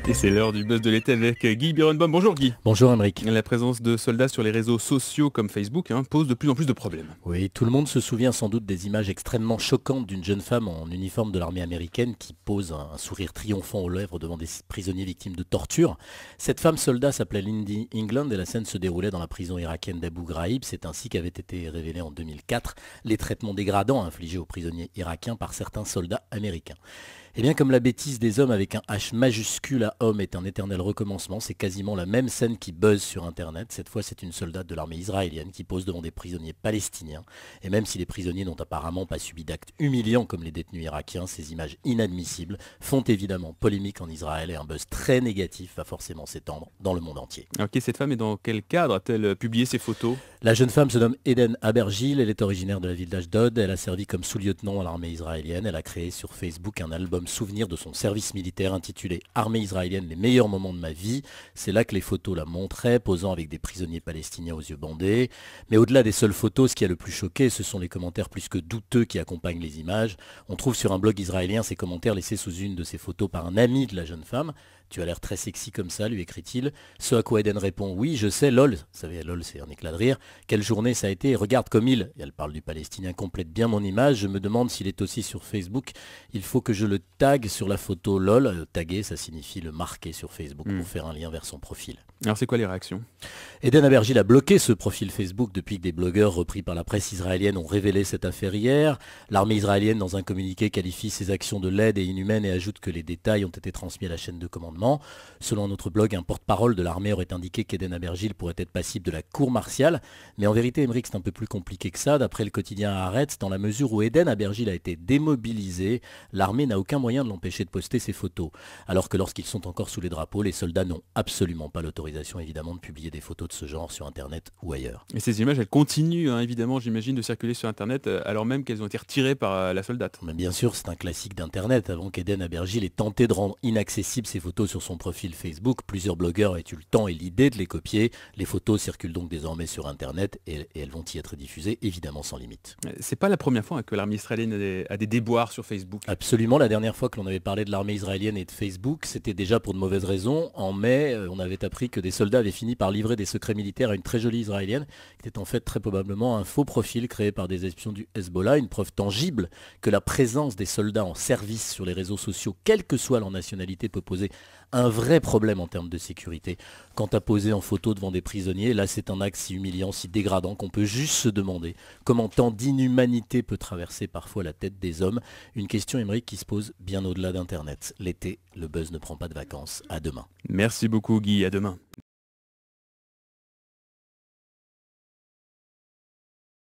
Et c'est l'heure du buzz de l'été avec Guy Bironbaum. Bonjour Guy. Bonjour Aymeric. La présence de soldats sur les réseaux sociaux comme Facebook pose de plus en plus de problèmes. Oui, tout le monde se souvient sans doute des images extrêmement choquantes d'une jeune femme en uniforme de l'armée américaine qui pose un sourire triomphant aux lèvres devant des prisonniers victimes de torture. Cette femme soldat s'appelait Lindy England et la scène se déroulait dans la prison irakienne d'Abu Ghraib. C'est ainsi qu'avaient été révélés en 2004 les traitements dégradants infligés aux prisonniers irakiens par certains soldats américains. Et bien comme la bêtise des hommes avec un H majuscule à homme est un éternel recommencement, c'est quasiment la même scène qui buzz sur internet. Cette fois c'est une soldate de l'armée israélienne qui pose devant des prisonniers palestiniens. Et même si les prisonniers n'ont apparemment pas subi d'actes humiliants comme les détenus irakiens, ces images inadmissibles font évidemment polémique en Israël et un buzz très négatif va forcément s'étendre dans le monde entier. Alors cette femme est dans quel cadre a-t-elle publié ces photos? La jeune femme se nomme Eden Abergil, elle est originaire de la ville d'Ashdod, elle a servi comme sous-lieutenant à l'armée israélienne, elle a créé sur Facebook un album souvenir de son service militaire intitulé Armée israélienne, les meilleurs moments de ma vie. C'est là que les photos la montraient, posant avec des prisonniers palestiniens aux yeux bandés. Mais au-delà des seules photos, ce qui a le plus choqué, ce sont les commentaires plus que douteux qui accompagnent les images. On trouve sur un blog israélien ces commentaires laissés sous une de ces photos par un ami de la jeune femme. Tu as l'air très sexy comme ça, lui écrit-il. Ce à quoi Eden répond, oui, je sais, lol. Vous savez, lol, c'est un éclat de rire. Quelle journée ça a été, regarde comme il. Et elle parle du Palestinien, complète bien mon image. Je me demande s'il est aussi sur Facebook. Il faut que je le tague sur la photo lol. Taguer, ça signifie le marquer sur Facebook pour faire un lien vers son profil. Alors c'est quoi les réactions? Eden Abergil a bloqué ce profil Facebook depuis que des blogueurs repris par la presse israélienne ont révélé cette affaire hier. L'armée israélienne, dans un communiqué, qualifie ses actions de laides et inhumaines et ajoute que les détails ont été transmis à la chaîne de commandement. Selon notre blog, un porte-parole de l'armée aurait indiqué qu'Eden Abergil pourrait être passible de la cour martiale. Mais en vérité, Aymeric, c'est un peu plus compliqué que ça. D'après le quotidien Haaretz, dans la mesure où Eden Abergil a été démobilisé, l'armée n'a aucun moyen de l'empêcher de poster ses photos. Alors que lorsqu'ils sont encore sous les drapeaux, les soldats n'ont absolument pas l'autorisation évidemment de publier des photos de ce genre sur Internet ou ailleurs. Et ces images, elles continuent évidemment, j'imagine, de circuler sur Internet alors même qu'elles ont été retirées par la soldate. Mais bien sûr, c'est un classique d'Internet. Avant qu'Eden Abergil ait tenté de rendre inaccessibles ces photos sur son profil Facebook, plusieurs blogueurs aient eu le temps et l'idée de les copier. Les photos circulent donc désormais sur Internet et elles vont y être diffusées, évidemment sans limite. C'est pas la première fois que l'armée israélienne a des déboires sur Facebook. Absolument, la dernière fois que l'on avait parlé de l'armée israélienne et de Facebook, c'était déjà pour de mauvaises raisons. En mai, on avait appris que des soldats avaient fini par livrer des secrets militaires à une très jolie israélienne, qui était en fait très probablement un faux profil créé par des espions du Hezbollah, une preuve tangible que la présence des soldats en service sur les réseaux sociaux, quelle que soit leur nationalité, peut poser un vrai problème en termes de sécurité. Quant à poser en photo devant des prisonniers, là c'est un acte si humiliant, si dégradant qu'on peut juste se demander comment tant d'inhumanité peut traverser parfois la tête des hommes. Une question, Aymeric, qui se pose bien au-delà d'Internet. L'été, le buzz ne prend pas de vacances. À demain. Merci beaucoup Guy, à demain.